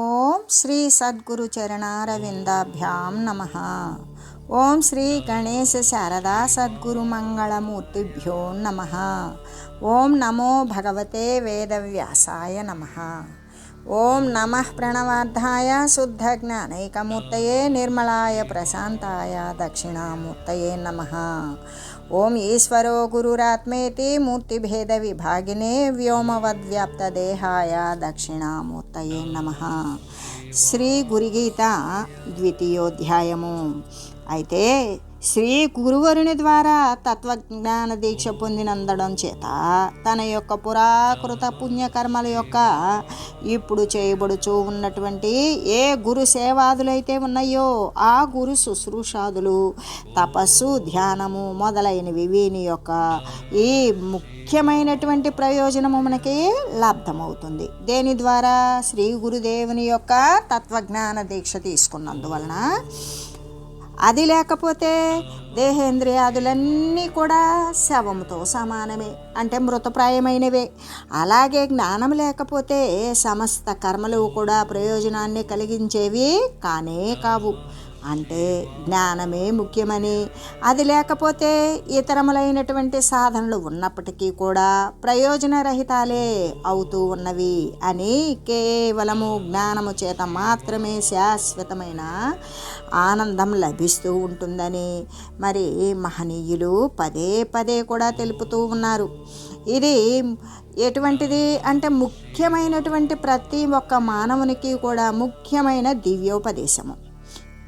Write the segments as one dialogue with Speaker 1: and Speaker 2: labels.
Speaker 1: ఓం శ్రీ సద్గురు చరణారవిందాభ్యాం నమః. ఓం శ్రీ గణేశ శారదా సద్గురు మంగళమూర్తిభ్యో నమః. ఓం నమో భగవతే వేదవ్యాసాయ నమః. ఓం నమః ప్రణవార్థాయ శుద్ధ జ్ఞానైకమూర్తయే నిర్మలాయ ప్రశాంతాయ దక్షిణామూర్తయే నమః. ఓం ఈశ్వరో గురురాత్మేతి మూర్తిభేద విభాగినే వ్యోమవద్వ్యాప్తదేహాయ దక్షిణామూర్తయే నమః. శ్రీ గురుగీత ద్వితీయోధ్యాయము. అయితే శ్రీ గురువరుని ద్వారా తత్వజ్ఞాన దీక్ష పొందినందడం చేత తన యొక్క పురాకృత పుణ్యకర్మల యొక్క ఇప్పుడు చేయబడుచూ ఉన్నటువంటి ఏ గురు సేవాదులైతే ఉన్నాయో ఆ గురు శుశ్రూషాదులు, తపస్సు, ధ్యానము మొదలైనవి వీని యొక్క ఈ ముఖ్యమైనటువంటి ప్రయోజనము మనకి లబ్ధమవుతుంది. దేని ద్వారా? శ్రీ గురుదేవుని యొక్క తత్వజ్ఞాన దీక్ష తీసుకున్నందువలన. అది లేకపోతే దేహేంద్రియాదులన్నీ కూడా శవముతో సమానమే, అంటే మృతప్రాయమైనవే. అలాగే జ్ఞానం లేకపోతే సమస్త కర్మలు కూడా ప్రయోజనాన్ని కలిగించేవి కానే కావు. అంటే జ్ఞానమే ముఖ్యమని, అది లేకపోతే ఇతరములైనటువంటి సాధనలు ఉన్నప్పటికీ కూడా ప్రయోజనరహితాలే అవుతూ ఉన్నవి అని, కేవలము జ్ఞానము చేత మాత్రమే శాశ్వతమైన ఆనందం లభిస్తూ ఉంటుందని మరి మహనీయులు పదే పదే కూడా తెలుపుతూ ఉన్నారు. ఇది ఎటువంటిది అంటే ముఖ్యమైనటువంటి ప్రతి ఒక్క మానవునికి కూడా ముఖ్యమైన దివ్యోపదేశము.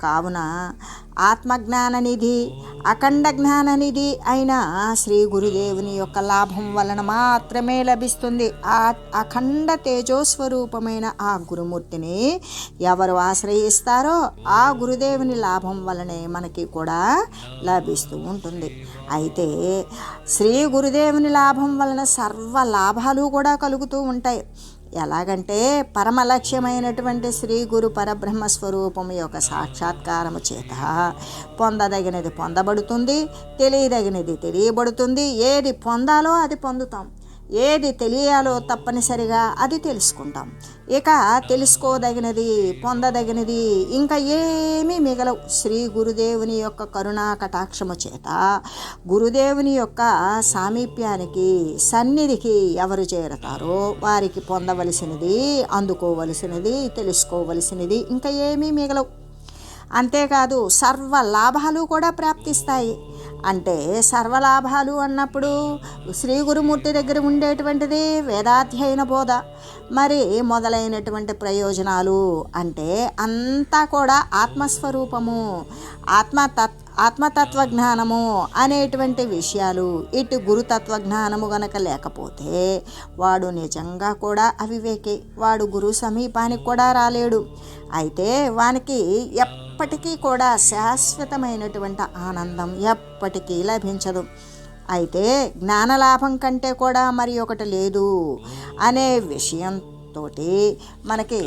Speaker 1: కావున ఆత్మజ్ఞాననిధి, అఖండ జ్ఞాననిధి అయిన శ్రీ గురుదేవుని యొక్క లాభం వలన మాత్రమే లభిస్తుంది. ఆ అఖండ తేజోస్వరూపమైన ఆ గురుమూర్తిని ఎవరు ఆశ్రయిస్తారో ఆ గురుదేవుని లాభం వలనే మనకి కూడా లభిస్తూ ఉంటుంది. అయితే శ్రీ గురుదేవుని లాభం వలన సర్వ లాభాలు కూడా కలుగుతూ ఉంటాయి. ఎలాగంటే పరమలక్ష్యమైనటువంటి శ్రీ గురు పరబ్రహ్మ స్వరూపం యొక్క సాక్షాత్కారము చేత పొందదగినది పొందబడుతుంది, తెలియదగినది తెలియబడుతుంది. ఏది పొందాలో అది పొందుతాం, ఏది తెలియాలో తప్పనిసరిగా అది తెలుసుకుంటాం. ఇక తెలుసుకోదగినది, పొందదగినది ఇంకా ఏమీ మిగలవు. శ్రీ గురుదేవుని యొక్క కరుణా కటాక్షము చేత గురుదేవుని యొక్క సామీప్యానికి, సన్నిధికి ఎవరు చేరతారో వారికి పొందవలసినది, అందుకోవలసినది, తెలుసుకోవలసినది ఇంకా ఏమీ మిగలవు. అంతేకాదు సర్వ లాభాలు కూడా ప్రాప్తిస్తాయి. అంటే సర్వలాభాలు అన్నప్పుడు శ్రీ గురుమూర్తి దగ్గర ఉండేటువంటిది వేదాధ్యయన బోధ, మరి మొదలైనటువంటి ప్రయోజనాలు అంటే అంతా కూడా ఆత్మస్వరూపము, ఆత్మతత్వజ్ఞానము అనేటువంటి విషయాలు. ఇటు గురుతత్వజ్ఞానము గనక లేకపోతే వాడు నిజంగా కూడా అవివేకి, వాడు గురు సమీపానికి కూడా రాలేడు. అయితే వానికి ఎప్పటికీ కూడా శాశ్వతమైనటువంటి ఆనందం ఎప్పటికీ లభించదు. అయితే జ్ఞానలాభం కంటే కూడా మరి ఒకటి లేదు అనే విషయంతో మనకి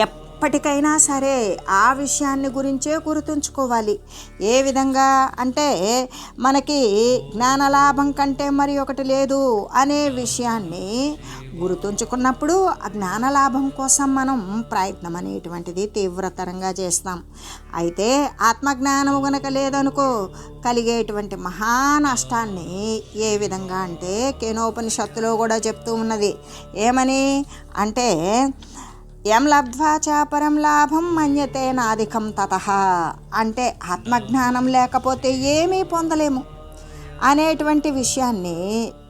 Speaker 1: ఎప్పటికైనా సరే ఆ విషయాన్ని గురించే గుర్తుంచుకోవాలి. ఏ విధంగా అంటే మనకి జ్ఞానలాభం కంటే మరి ఒకటి లేదు అనే విషయాన్ని గుర్తుంచుకున్నప్పుడు ఆ జ్ఞానలాభం కోసం మనం ప్రయత్నం అనేటువంటిది తీవ్రతరంగా చేస్తాం. అయితే ఆత్మజ్ఞానం కనుక లేదనుకో కలిగేటువంటి మహా నష్టాన్ని ఏ విధంగా అంటే కేనోపనిషత్తులో కూడా చెప్తూ ఉన్నది. ఏమని అంటే యం లబ్ధ్వా చాపరం లాభం మన్యతే నాధికం తతః, అంటే ఆత్మజ్ఞానం లేకపోతే ఏమీ పొందలేము అనేటువంటి విషయాన్ని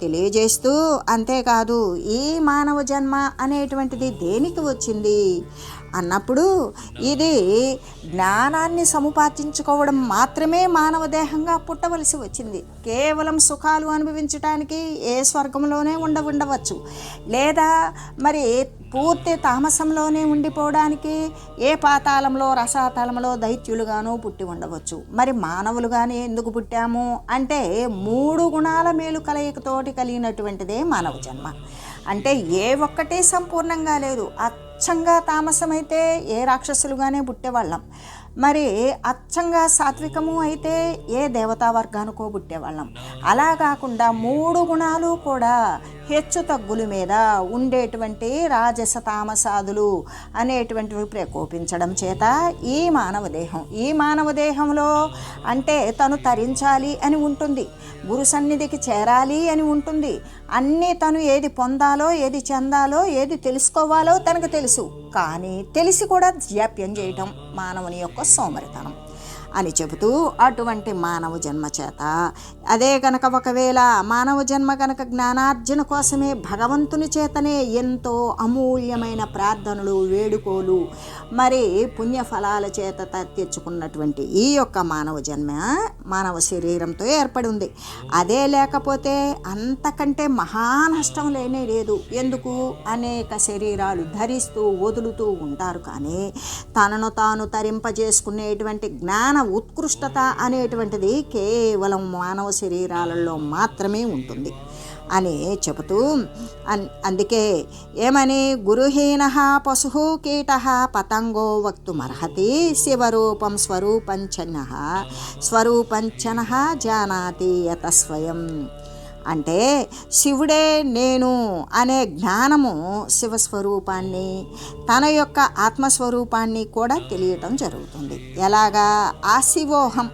Speaker 1: తెలియజేస్తూ, అంతేకాదు ఈ మానవ జన్మ అనేటువంటిది దేనికి వచ్చింది అన్నప్పుడు ఇది జ్ఞానాన్ని సముపార్జించుకోవడం మాత్రమే మానవ దేహంగా పుట్టవలసి వచ్చింది. కేవలం సుఖాలు అనుభవించడానికి ఏ స్వర్గంలోనే ఉండవచ్చు, లేదా మరి పూర్తి తామసంలోనే ఉండిపోవడానికి ఏ పాతాళంలో రసాతలంలో దైత్యులుగానో పుట్టి ఉండవచ్చు. మరి మానవులుగానే ఎందుకు పుట్టాము అంటే 3 గుణాల మేలు కలయికతోటి కలిగినటువంటిదే మానవ జన్మ. అంటే ఏ ఒక్కటే సంపూర్ణంగా లేదు. అచ్చంగా తామసమైతే ఏ రాక్షసులుగానే పుట్టేవాళ్ళం, మరి అచ్చంగా సాత్వికము అయితే ఏ దేవతా వర్గానికో పుట్టేవాళ్ళం. అలా కాకుండా 3 గుణాలు కూడా హెచ్చు తగ్గుల మీద ఉండేటువంటి రాజస తామసాదులు అనేటువంటివి ప్రకోపించడం చేత ఈ మానవ దేహంలో అంటే తను తరించాలి అని ఉంటుంది, గురు సన్నిధికి చేరాలి అని ఉంటుంది, అన్నీ తను ఏది పొందాలో ఏది చెందాలో ఏది తెలుసుకోవాలో తనకు తెలుసు. కానీ తెలిసి కూడా జాప్యం చేయటం మానవుని యొక్క సోమరితనం అని చెబుతూ, అటువంటి మానవ జన్మ చేత అదే కనుక ఒకవేళ మానవ జన్మ కనుక జ్ఞానార్జన కోసమే భగవంతుని చేతనే ఎంతో అమూల్యమైన ప్రార్థనలు వేడుకోలు మరి పుణ్యఫలాల చేత తెచ్చుకున్నటువంటి ఈ యొక్క మానవ జన్మ మానవ శరీరంతో ఏర్పడి ఉంది. అదే లేకపోతే అంతకంటే మహానష్టం లేనే లేదు. ఎందుకు? అనేక శరీరాలు ధరిస్తూ వదులుతూ ఉంటారు, కానీ తనను తాను తరింపజేసుకునేటువంటి జ్ఞాన ఉత్కృష్టత అనేటువంటిది కేవలం మానవ శరీరాలలో మాత్రమే ఉంటుంది అని చెబుతూ, అందుకే ఏమని గురుహీన పశు కీట పతంగో వక్తుమర్హతి శివరూపం స్వరూపంచన జానాతి యత స్వయం. అంటే శివుడే నేను అనే జ్ఞానము శివస్వరూపాన్ని తన యొక్క ఆత్మస్వరూపాన్ని కూడా తెలియటం జరుగుతుంది. ఎలాగా? ఆ శివోహం,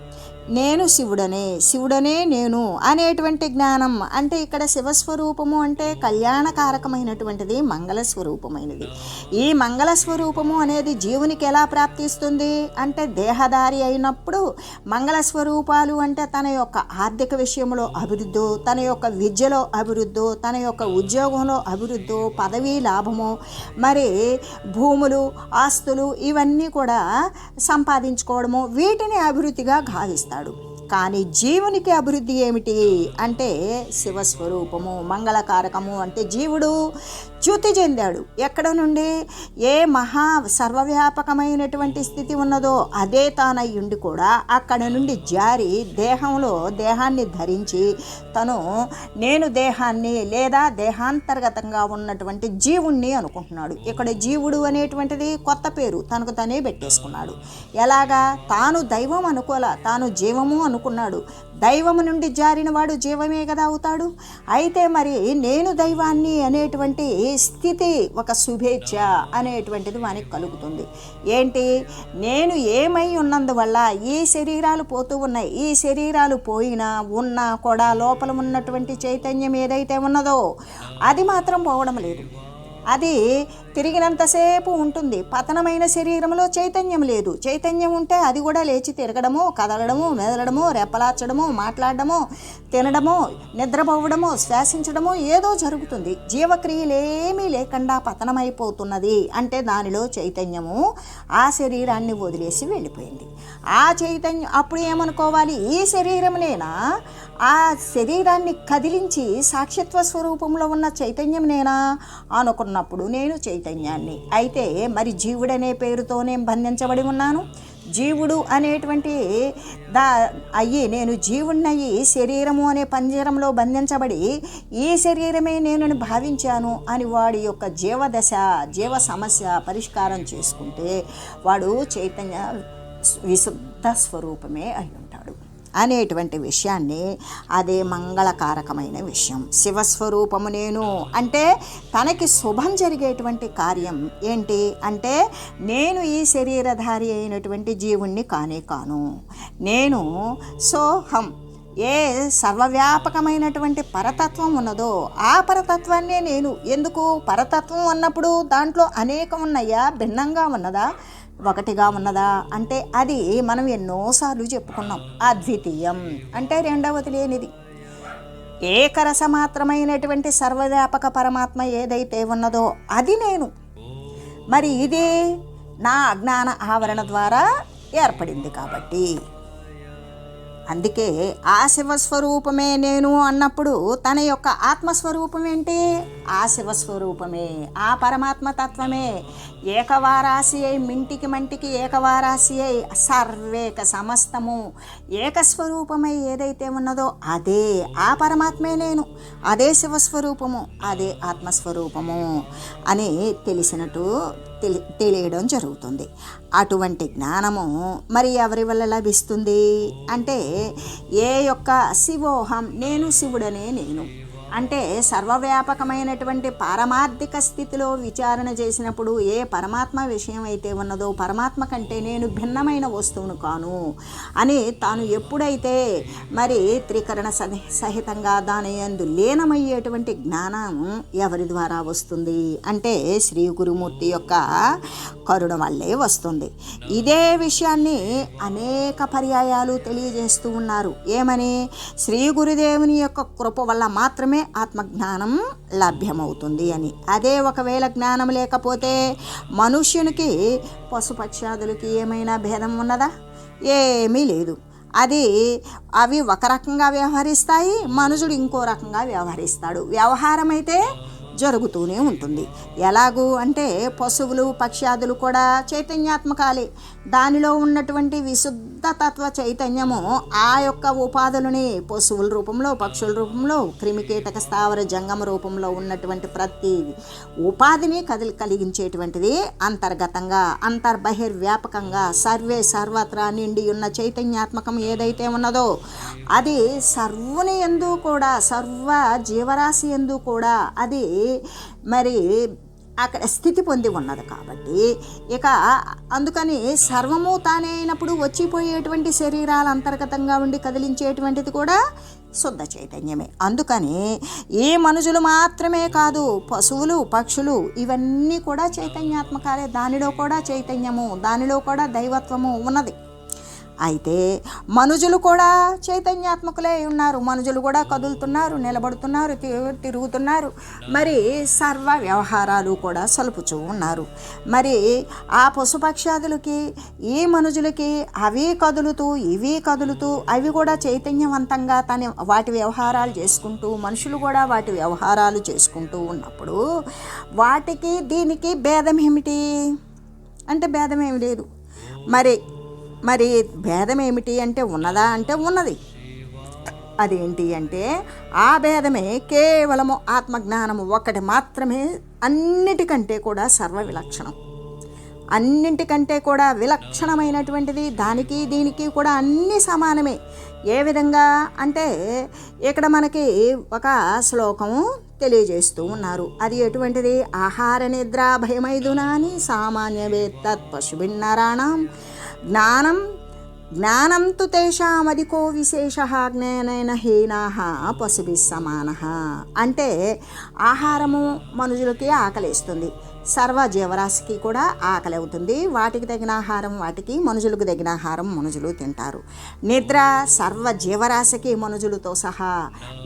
Speaker 1: నేను శివుడనే నేను అనేటువంటి జ్ఞానం. అంటే ఇక్కడ శివస్వరూపము అంటే కళ్యాణకారకమైనటువంటిది, మంగళస్వరూపమైనది. ఈ మంగళస్వరూపము అనేది జీవునికి ఎలా ప్రాప్తిస్తుంది అంటే దేహదారి అయినప్పుడు మంగళస్వరూపాలు అంటే తన యొక్క ఆర్థిక విషయంలో అభివృద్ధో, తన యొక్క విద్యలో అభివృద్ధో, తన యొక్క ఉద్యోగంలో అభివృద్ధో, పదవీ లాభమో, మరి భూములు ఆస్తులు ఇవన్నీ కూడా సంపాదించుకోవడము, వీటిని అభివృద్ధిగా భావిస్తారు. కానీ జీవునికి అభివృద్ధి ఏమిటి అంటే శివస్వరూపము, మంగళకారకము. అంటే జీవుడు చ్యుతి చెందాడు. ఎక్కడ నుండి? ఏ మహా సర్వవ్యాపకమైనటువంటి స్థితి ఉన్నదో అదే తానయ్యుండి కూడా అక్కడ నుండి జారి దేహాన్ని ధరించి తను నేను దేహాన్ని లేదా దేహాంతర్గతంగా ఉన్నటువంటి జీవుణ్ణి అనుకుంటున్నాడు. ఇక్కడ జీవుడు అనేటువంటిది కొత్త పేరు తనకు తనే పెట్టేసుకున్నాడు. ఎలాగా? తాను దైవం అనుకోలా, తాను జీవము అనుకున్నాడు. దైవము నుండి జారిన వాడు జీవమే కదా అవుతాడు. అయితే మరి నేను దైవాన్ని అనేటువంటి స్థితి, ఒక శుభేచ్ఛ అనేటువంటిది వానికి కలుగుతుంది. ఏంటి? నేను ఏమై ఉన్నందువల్ల ఈ శరీరాలు పోతూ ఉన్నాయి. ఈ శరీరాలు పోయినా ఉన్నా కూడా లోపల ఉన్నటువంటి చైతన్యం ఏదైతే ఉన్నదో అది మాత్రం పోవడం లేదు. అది తిరిగినంతసేపు ఉంటుంది. పతనమైన శరీరంలో చైతన్యం లేదు. చైతన్యం ఉంటే అది కూడా లేచి తిరగడము, కదలడము, మెదలడము, రెప్పలార్చడము, మాట్లాడడము, తినడము, నిద్రపోవడము, శ్వాసించడము ఏదో జరుగుతుంది. జీవక్రియలేమీ లేకుండా పతనమైపోతున్నది అంటే దానిలో చైతన్యము ఆ శరీరాన్ని వదిలేసి వెళ్ళిపోయింది. ఆ చైతన్యం అప్పుడు ఏమనుకోవాలి? ఈ శరీరమునేనా? ఆ శరీరాన్ని కదిలించి సాక్షిత్వ స్వరూపంలో ఉన్న చైతన్యం నేనా అనుకున్నప్పుడు నేను చైతన్యాన్ని. అయితే మరి జీవుడనే పేరుతో నేను బంధించబడి ఉన్నాను. జీవుడు అనేటువంటి నేను జీవుడినయ్యి శరీరము అనే పంజరంలో బంధించబడి ఈ శరీరమే నేను భావించాను అని వాడి యొక్క జీవ సమస్య పరిష్కారం చేసుకుంటే వాడు చైతన్య విశుద్ధ స్వరూపమే అయి ఉంటాడు అనేటువంటి విషయాన్ని, అదే మంగళకారకమైన విషయం. శివస్వరూపము నేను అంటే తనకి శుభం జరిగేటువంటి కార్యం ఏంటి అంటే నేను ఈ శరీరధారి అయినటువంటి జీవుణ్ణి కాను. నేను సోహం, ఏ సర్వవ్యాపకమైనటువంటి పరతత్వం ఉన్నదో ఆ పరతత్వాన్నే నేను. ఎందుకు? పరతత్వం అన్నప్పుడు దాంట్లో అనేకం ఉన్నాయా? భిన్నంగా ఉన్నదా? ఒకటిగా ఉన్నదా అంటే అది మనం ఎన్నోసార్లు చెప్పుకున్నాం. అద్వితీయం అంటే రెండవది లేనిది. ఏకరసమాత్రమైనటువంటి సర్వవ్యాపక పరమాత్మ ఏదైతే ఉన్నదో అది నేను. మరి ఇది నా అజ్ఞాన ఆవరణ ద్వారా ఏర్పడింది కాబట్టి అందుకే ఆ శివస్వరూపమే నేను అన్నప్పుడు తన యొక్క ఆత్మస్వరూపం ఏంటి? ఆ శివస్వరూపమే, ఆ పరమాత్మ తత్వమే. ఏకవారాసి అయి మంటికి ఏకవారాసి అయి సర్వేక సమస్తము ఏకస్వరూపమై ఏదైతే ఉన్నదో అదే ఆ పరమాత్మే నేను, అదే శివస్వరూపము, అదే ఆత్మస్వరూపము అని తెలియడం జరుగుతుంది. అటువంటి జ్ఞానము మరి ఎవరి వల్ల లభిస్తుంది అంటే ఏ యొక్క శివోహం, నేను శివుడనే నేను అంటే సర్వవ్యాపకమైనటువంటి పారమార్థిక స్థితిలో విచారణ చేసినప్పుడు ఏ పరమాత్మ విషయం అయితే ఉన్నదో, పరమాత్మ కంటే నేను భిన్నమైన వస్తువును కాను అని తాను ఎప్పుడైతే మరి త్రికరణ సహితంగా దాని యందు లీనమయ్యేటువంటి జ్ఞానం ఎవరి ద్వారా వస్తుంది అంటే శ్రీ గురుమూర్తి యొక్క కరుణ వల్లే వస్తుంది. ఇదే విషయాన్ని అనేక పర్యాయాలు తెలియజేస్తూ ఉన్నారు. ఏమని? శ్రీ గురుదేవుని యొక్క కృప వల్ల మాత్రమే ఆత్మజ్ఞానం లభ్యమవుతుంది అని. అదే ఒకవేళ జ్ఞానం లేకపోతే మనుష్యునికి పశుపక్షాదులకి ఏమైనా భేదం ఉన్నదా? ఏమీ లేదు. అవి ఒక రకంగా వ్యవహరిస్తాయి, మనుషుడు ఇంకో రకంగా వ్యవహరిస్తాడు. వ్యవహారం అయితే జరుగుతూనే ఉంటుంది. ఎలాగూ అంటే పశువులు పక్ష్యాదులు కూడా చైతన్యాత్మకాలే. దానిలో ఉన్నటువంటి విశుద్ధ తత్వ చైతన్యము ఆ యొక్క ఉపాధులని పశువుల రూపంలో, పక్షుల రూపంలో, క్రిమికీటక స్థావర జంగమ రూపంలో ఉన్నటువంటి ప్రతి ఉపాధిని కలిగించేటువంటిది అంతర్గతంగా అంతర్బహిర్వ్యాపకంగా సర్వత్రా నిండి ఉన్న చైతన్యాత్మకం ఏదైతే ఉన్నదో అది సర్వుని యందు కూడా, సర్వ జీవరాశి యందు కూడా అది మరి అక్కడ స్థితి పొంది ఉన్నది. కాబట్టి ఇక అందుకని సర్వము తానే అయినప్పుడు వచ్చిపోయేటువంటి శరీరాలు అంతర్గతంగా ఉండి కదిలించేటువంటిది కూడా శుద్ధ చైతన్యమే. అందుకని ఈ మనుషులు మాత్రమే కాదు, పశువులు పక్షులు ఇవన్నీ కూడా చైతన్యాత్మకాలే. దానిలో కూడా చైతన్యము, దానిలో కూడా దైవత్వము ఉన్నది. అయితే మనుజులు కూడా చైతన్యాత్మకులే ఉన్నారు. మనుజులు కూడా కదులుతున్నారు, నిలబడుతున్నారు, తిరుగుతున్నారు, మరి సర్వ వ్యవహారాలు కూడా సలుపుచూ ఉన్నారు. మరి ఆ పశుపక్షాదులకి ఈ మనుజులకి అవి కదులుతూ ఇవి కదులుతూ అవి కూడా చైతన్యవంతంగా వాటి వ్యవహారాలు చేసుకుంటూ, మనుషులు కూడా వాటి వ్యవహారాలు చేసుకుంటూ ఉన్నప్పుడు వాటికి దీనికి భేదం ఏమిటి అంటే భేదం ఏమి లేదు. మరి భేదం ఏమిటి అంటే ఉన్నదా అంటే ఉన్నది. అదేంటి అంటే ఆ భేదమే కేవలము ఆత్మజ్ఞానము ఒక్కటి మాత్రమే అన్నిటికంటే కూడా సర్వ విలక్షణం, అన్నింటికంటే కూడా విలక్షణమైనటువంటిది. దానికి దీనికి కూడా అన్నీ సమానమే. ఏ విధంగా అంటే ఇక్కడ మనకి ఒక శ్లోకము తెలియజేస్తూ ఉన్నారు. అది ఎటువంటిది? ఆహార నిద్ర భయమైదునాని సామాన్యవేత్తత్ పశుభిన్నరాణం జ్ఞానం తు తేషామధికో విశేషః జ్ఞానేన హీనాః పశుభిః సమానః. అంటే ఆహారము మనుషులకి ఆకలిస్తుంది, సర్వ జీవరాశికి కూడా ఆకలి అవుతుంది. వాటికి తగిన ఆహారం వాటికి, మనుషులకు తగిన ఆహారం మనుషులు తింటారు. నిద్ర సర్వ జీవరాశికి మనుషులతో సహా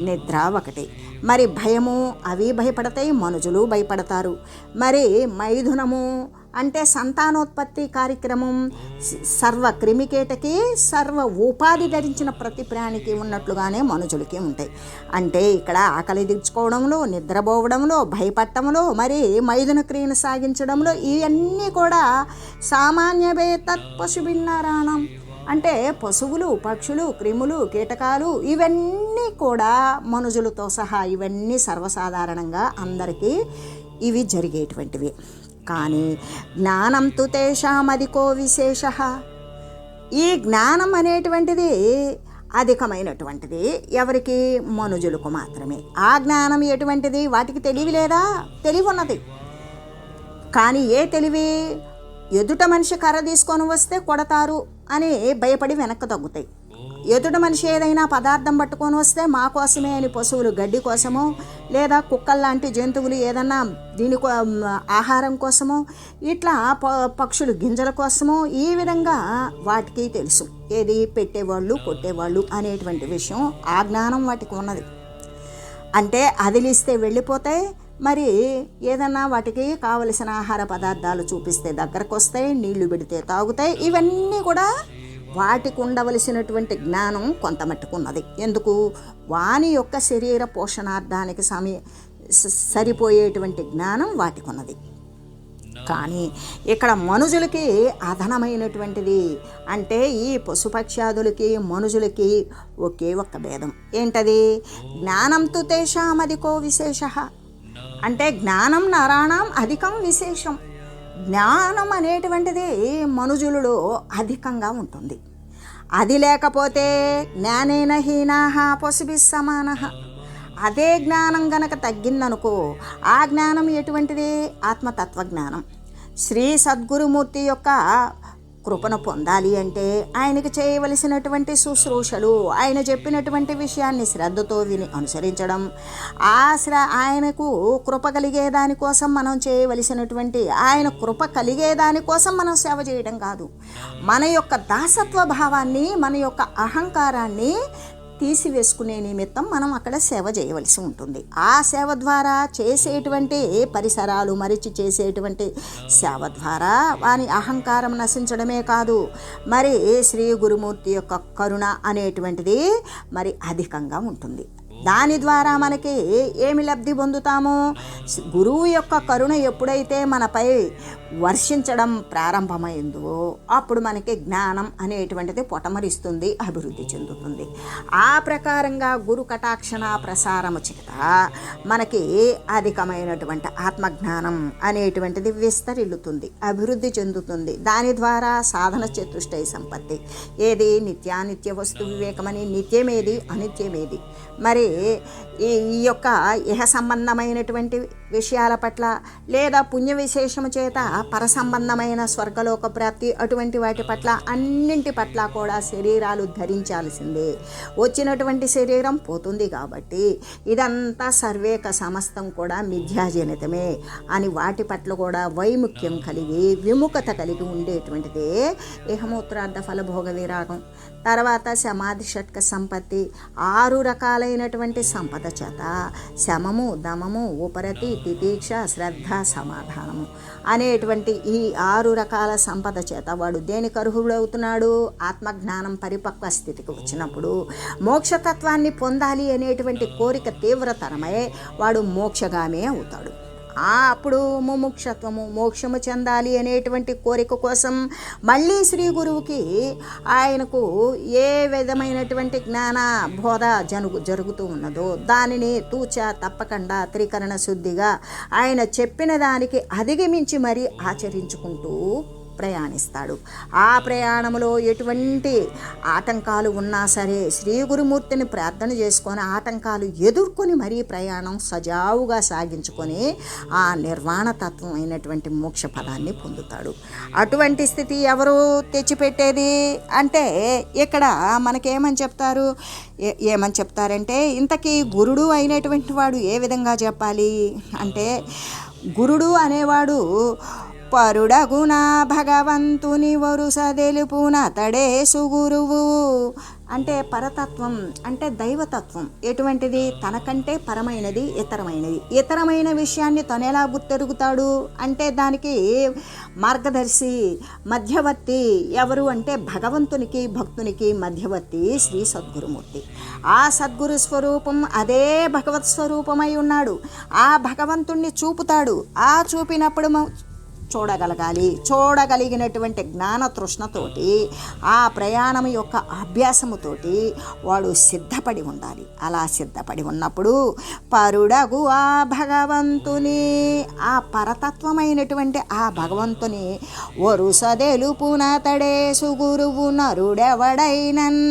Speaker 1: నిద్ర ఒకటి. మరి భయము అవి భయపడతాయి, మనుషులు భయపడతారు. మరి మైథునము అంటే సంతానోత్పత్తి కార్యక్రమం సర్వ క్రిమికీటకి, సర్వ ఉపాధి ధరించిన ప్రతి ప్రాణికి ఉన్నట్లుగానే మనుషులకి ఉంటాయి. అంటే ఇక్కడ ఆకలి తీర్చుకోవడంలో, నిద్రపోవడంలో, భయపడటంలో, మరి మైథున క్రియను సాగించడంలో ఇవన్నీ కూడా సామాన్యవేత్తత్ పశుభిన్నరాణం. అంటే పశువులు పక్షులు క్రిములు కీటకాలు ఇవన్నీ కూడా మనుషులతో సహా ఇవన్నీ సర్వసాధారణంగా అందరికీ ఇవి జరిగేటువంటివి. కానీ జ్ఞానం తు తేషామధికో విశేషః. ఈ జ్ఞానం అనేటువంటిది అధికమైనటువంటిది ఎవరికి? మనుజులకు మాత్రమే. ఆ జ్ఞానం ఎటువంటిది? వాటికి తెలివి లేదా? తెలివి ఉన్నది. కానీ ఏ తెలివి? ఎదుట మనిషి కర్ర తీసుకొని వస్తే కొడతారు అని భయపడి వెనక్కి తగ్గుతాయి. ఎదుట మనిషి ఏదైనా పదార్థం పట్టుకొని వస్తే మా కోసమే అని పశువులు గడ్డి కోసమో, లేదా కుక్కలు లాంటి జంతువులు ఏదన్నా దీనికో ఆహారం కోసమో, ఇట్లా పక్షులు గింజల కోసమో, ఈ విధంగా వాటికి తెలుసు ఏది పెట్టేవాళ్ళు కొట్టేవాళ్ళు అనేటువంటి విషయం. ఆ జ్ఞానం వాటికి ఉన్నది. అంటే అదిలిస్తే వెళ్ళిపోతాయి, మరి ఏదన్నా వాటికి కావలసిన ఆహార పదార్థాలు చూపిస్తే దగ్గరకు వస్తాయి, నీళ్లు పెడితే తాగుతాయి. ఇవన్నీ కూడా వాటికి ఉండవలసినటువంటి జ్ఞానం కొంత మట్టుకున్నది. ఎందుకు? వాని యొక్క శరీర పోషణార్థానికి సరిపోయేటువంటి జ్ఞానం వాటికి ఉన్నది. కానీ ఇక్కడ మనుషులకి అధనమైనటువంటిది. అంటే ఈ పశుపక్ష్యాదులకి మనుషులకి ఒకే ఒక్క భేదం. ఏంటది? జ్ఞానం తు తేషామధికో విశేషః. అంటే జ్ఞానం నరాణం అధికం విశేషం. జ్ఞానం అనేటువంటిది మనుజులలో అధికంగా ఉంటుంది. అది లేకపోతే జ్ఞానేన హీనాః పశుభిః సమానః. అదే జ్ఞానం గనక తగ్గిందనుకో, ఆ జ్ఞానం ఎటువంటిది? ఆత్మతత్వ జ్ఞానం. శ్రీ సద్గురుమూర్తి యొక్క కృపను పొందాలి అంటే ఆయనకు చేయవలసినటువంటి శుశ్రూషలు, ఆయన చెప్పినటువంటి విషయాన్ని శ్రద్ధతో విని అనుసరించడం, ఆయనకు కృప కలిగేదానికోసం మనం చేయవలసినటువంటి, ఆయన కృప కలిగేదానికోసం మనం సేవ చేయడం కాదు. మన యొక్క దాసత్వ భావాన్ని, మన యొక్క అహంకారాన్ని తీసివేసుకునే నిమిత్తం మనం అక్కడ సేవ చేయవలసి ఉంటుంది. ఆ సేవ ద్వారా చేసేటువంటి పరిసరాలు మరిచి చేసేటువంటి సేవ ద్వారా వాని అహంకారం నశించడమే కాదు, మరి శ్రీ గురుమూర్తి యొక్క కరుణ అనేటువంటిది మరి అధికంగా ఉంటుంది. దాని ద్వారా మనకి ఏమి లబ్ధి పొందుతాము? గురువు యొక్క కరుణ ఎప్పుడైతే మనపై వర్షించడం ప్రారంభమైందో అప్పుడు మనకి జ్ఞానం అనేటువంటిది పొటమరిస్తుంది, అభివృద్ధి చెందుతుంది. ఆ ప్రకారంగా గురు కటాక్షణ ప్రసారము చేత మనకి అధికమైనటువంటి ఆత్మజ్ఞానం అనేటువంటిది విస్తరిల్లుతుంది, అభివృద్ధి చెందుతుంది. దాని ద్వారా సాధన చతుష్టయ సంపత్తి, ఏది నిత్యానిత్య వస్తు వివేకమని, నిత్యమేది అనిత్యమేది, మరి ఈ యొక్క ఇహ సంబంధమైనటువంటి విషయాల పట్ల లేదా పుణ్య విశేషము చేత పర సంబంధమైన స్వర్గలోక ప్రాప్తి, అటువంటి వాటి పట్ల అన్నింటి పట్ల కూడా శరీరాలు ధరించాల్సిందే. వచ్చినటువంటి శరీరం పోతుంది కాబట్టి ఇదంతా సర్వేక సమస్తం కూడా మిథ్యాజనితమే అని వాటి పట్ల కూడా వైముఖ్యం కలిగి విముఖత కలిగి ఉండేటువంటిదే ఇహమూత్రార్థ ఫలభోగ విరాగం. తర్వాత సమాధి షట్క సంపత్తి, 6 రకాలైనటువంటి సంపద చేత శమము, దమము, ఉపరతి, తితీక్ష, శ్రద్ధ, సమాధానము అనేటువంటి ఈ 6 రకాల సంపద చేత వాడు దేనికి అర్హుడవుతున్నాడు? ఆత్మజ్ఞానం పరిపక్వ స్థితికి వచ్చినప్పుడు మోక్షతత్వాన్ని పొందాలి అనేటువంటి కోరిక తీవ్రతరమై వాడు మోక్షగామే అవుతాడు. అప్పుడు ముముక్షత్వము, మోక్షము చెందాలి అనేటువంటి కోరిక కోసం మళ్ళీ శ్రీ గురువుకి ఆయనకు ఏ విధమైనటువంటి జ్ఞాన బోధ జరుగుతూ ఉన్నదో దానిని తూచా తప్పకుండా త్రికరణ శుద్ధిగా ఆయన చెప్పిన దానికి అధిగమించి మరీ ఆచరించుకుంటూ ప్రయాణిస్తాడు. ఆ ప్రయాణంలో ఎటువంటి ఆటంకాలు ఉన్నా సరే శ్రీ గురుమూర్తిని ప్రార్థన చేసుకొని ఆటంకాలు ఎదుర్కొని మరీ ప్రయాణం సజావుగా సాగించుకొని ఆ నిర్వాణ తత్వం అయినటువంటి మోక్ష పదాన్ని పొందుతాడు. అటువంటి స్థితి ఎవరు తెచ్చిపెట్టేది అంటే ఇక్కడ మనకేమని చెప్తారు? ఏమని చెప్తారంటే, ఇంతకీ గురుడు అయినటువంటి వాడు ఏ విధంగా చెప్పాలి అంటే, గురుడు అనేవాడు పరుడగుణ భగవంతుని వరుస తెలుపునతడే సుగురువు. అంటే పరతత్వం అంటే దైవతత్వం ఎటువంటిది? తనకంటే పరమైనది ఇతరమైనది. ఇతరమైన విషయాన్ని తనెలా గుర్తెరుగుతాడు అంటే దానికి మార్గదర్శి, మధ్యవర్తి ఎవరు అంటే భగవంతునికి భక్తునికి మధ్యవర్తి శ్రీ సద్గురుమూర్తి. ఆ సద్గురు స్వరూపం అదే భగవత్ స్వరూపమై ఉన్నాడు. ఆ భగవంతుణ్ణి చూపుతాడు. ఆ చూపినప్పుడు చూడగలగాలి. చూడగలిగినటువంటి జ్ఞాన తృష్ణతోటి ఆ ప్రయాణం యొక్క అభ్యాసముతోటి వాడు సిద్ధపడి ఉండాలి. అలా సిద్ధపడి ఉన్నప్పుడు పరుడగు ఆ భగవంతుని, ఆ పరతత్వమైనటువంటి ఆ భగవంతుని వరుసదెలుపునతడే సుగురువు నరుడెవడైనన్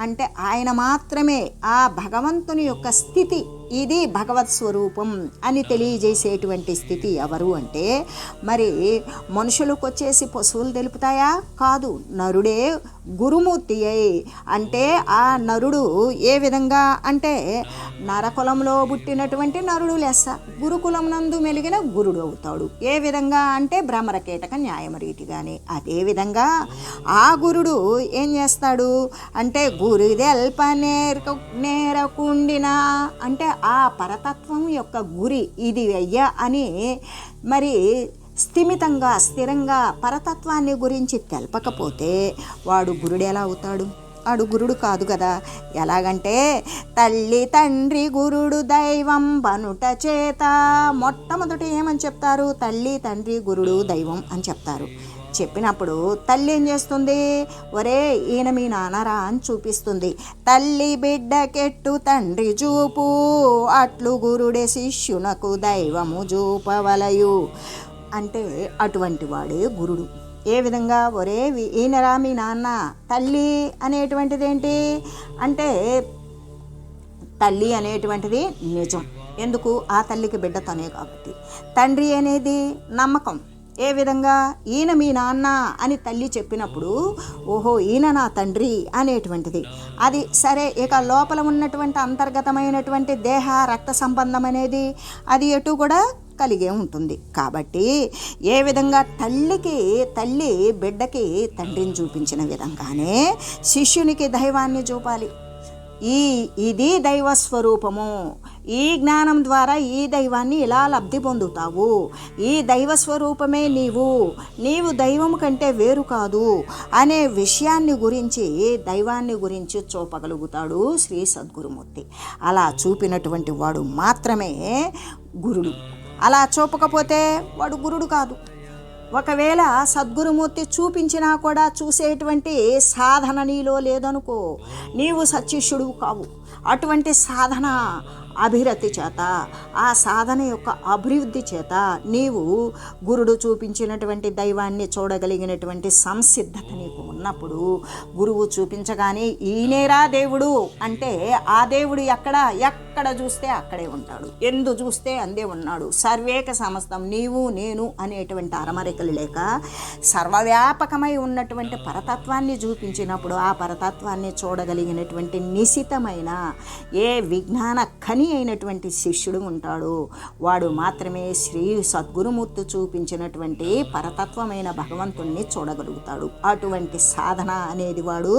Speaker 1: అంటే ఆయన మాత్రమే ఆ భగవంతుని యొక్క స్థితి, ఇది భగవత్ స్వరూపం అని తెలియజేసేటువంటి స్థితి ఎవరు అంటే, మరి మనుషులకు వచ్చేసి పశువులు తెలుపుతాయా? కాదు, నరుడే గురుమూర్తి అయి. అంటే ఆ నరుడు ఏ విధంగా అంటే నరకులంలో పుట్టినటువంటి నరుడు లెస్స, గురుకులం నందు మెలిగిన గురుడు అవుతాడు. ఏ విధంగా అంటే భ్రమరకీటక న్యాయం రీతిగానే. అదేవిధంగా ఆ గురుడు ఏం చేస్తాడు అంటే గురిదెల్ప నేరకుండిన అంటే ఆ పరతత్వం యొక్క గురి ఇది అయ్యా అని మరి స్థిమితంగా స్థిరంగా పరతత్వాన్ని గురించి తెలపకపోతే వాడు గురుడు ఎలా అవుతాడు? వాడు గురుడు కాదు కదా. ఎలాగంటే తల్లి తండ్రి గురుడు దైవం బనుట చేత, మొట్టమొదటి ఏమని చెప్తారు? తల్లి తండ్రి గురుడు దైవం అని చెప్తారు. చెప్పినప్పుడు తల్లి ఏం చేస్తుంది? ఒరే ఈయన మీ నాన్నరా అని చూపిస్తుంది. తల్లి బిడ్డకెట్టు తండ్రి చూపు, అట్లు గురుడే శిష్యునకు దైవము చూపవలయు అంటే అటువంటి వాడే గురుడు. ఏ విధంగా? ఒరే ఈయనరా మీ నాన్న. తల్లి అనేటువంటిది ఏంటి అంటే తల్లి అనేటువంటిది నిజం. ఎందుకు? ఆ తల్లికి బిడ్డ తనే కాబట్టి. తండ్రి అనేది నమ్మకం. ఏ విధంగా? ఈయన మీ నాన్న అని తల్లి చెప్పినప్పుడు ఓహో ఈయన నా తండ్రి అనేటువంటిది అది సరే. ఇక లోపల ఉన్నటువంటి అంతర్గతమైనటువంటి దేహ రక్త సంబంధం అనేది అది ఎటు కూడా కలిగే ఉంటుంది. కాబట్టి ఏ విధంగా తల్లి బిడ్డకి తండ్రిని చూపించిన విధంగానే శిష్యునికి దైవాన్ని చూపాలి. ఇది దైవ స్వరూపము. ఈ జ్ఞానం ద్వారా ఈ దైవాన్ని ఇలా లబ్ధి పొందుతావు. ఈ దైవ స్వరూపమే నీవు దైవము కంటే వేరు కాదు అనే విషయాన్ని గురించి దైవాన్ని గురించి చూపగలుగుతాడు శ్రీ సద్గురుమూర్తి. అలా చూపినటువంటి వాడు మాత్రమే గురుడు. అలా చూపకపోతే వాడు గురుడు కాదు. ఒకవేళ సద్గురుమూర్తి చూపించినా కూడా చూసేటువంటి సాధన నీలో లేదనుకో, నీవు సత్శిష్యుడు కావు. అటువంటి సాధన అభివృద్ధి చేత, ఆ సాధన యొక్క అభివృద్ధి చేత నీవు గురుడు చూపించినటువంటి దైవాన్ని చూడగలిగినటువంటి సంసిద్ధత నీకు ఉన్నప్పుడు, గురువు చూపించగానే ఈయనేరా దేవుడు అంటే ఆ దేవుడు ఎక్కడ చూస్తే అక్కడే ఉంటాడు, ఎందు చూస్తే అందే ఉన్నాడు. సర్వేక సమస్తం నీవు నేను అనేటువంటి అరమరికలు లేక సర్వవ్యాపకమై ఉన్నటువంటి పరతత్వాన్ని చూపించినప్పుడు ఆ పరతత్వాన్ని చూడగలిగినటువంటి నిశితమైన ఏ విజ్ఞాన ఖని అయినటువంటి శిష్యుడు ఉంటాడు, వాడు మాత్రమే శ్రీ సద్గురుమూర్తి చూపించినటువంటి పరతత్వమైన భగవంతుణ్ణి చూడగలుగుతాడు. అటువంటి సాధన అనేది వాడు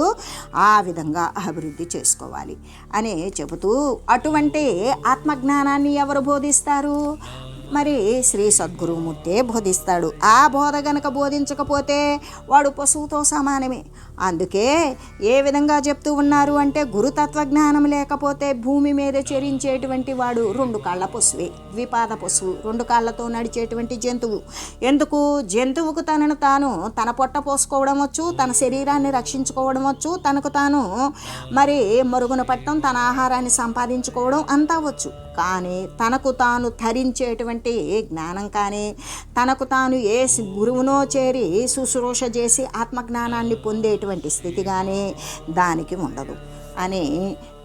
Speaker 1: ఆ విధంగా అభివృద్ధి చేసుకోవాలి అని చెబుతూ, అటువంటి ఆత్మజ్ఞానాన్ని ఎవరు బోధిస్తారు? మరి శ్రీ సద్గురుమూర్తే బోధిస్తాడు. ఆ బోధ గనక బోధించకపోతే వాడు పశువుతో సమానమే. అందుకే ఏ విధంగా చెప్తూ ఉన్నారు అంటే, గురుతత్వజ్ఞానం లేకపోతే భూమి మీద చరించేటువంటి వాడు 2 కాళ్ళ పశువే, ద్విపాద పశువు, 2 కాళ్ళతో నడిచేటువంటి జంతువు. ఎందుకు? జంతువుకు తనను తాను తన పొట్ట పోసుకోవడం వచ్చు, తన శరీరాన్ని రక్షించుకోవడం వచ్చు, తనకు తాను మరి మరుగున పట్టడం, తన ఆహారాన్ని సంపాదించుకోవడం అంతా వచ్చు. కానీ తనకు తాను ధరించేటువంటి జ్ఞానం కానీ, తనకు తాను ఏ గురువునో చేరి శుశ్రూష చేసి ఆత్మజ్ఞానాన్ని పొందేటువంటి స్థితి కానీ దానికి ఉండదు అని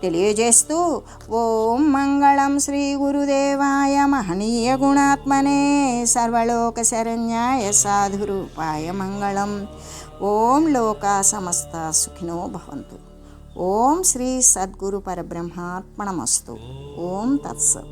Speaker 1: తెలియజేస్తూ, ఓం మంగళం శ్రీ గురుదేవాయ మహనీయ గుణాత్మనే సర్వలోక శరణ్యాయ సాధురూపాయ మంగళం. ఓం లోకా సమస్త సుఖినో భవంతు. ఓం శ్రీ సద్గురు పరబ్రహ్మార్పణమస్తు. ఓం తత్సత్.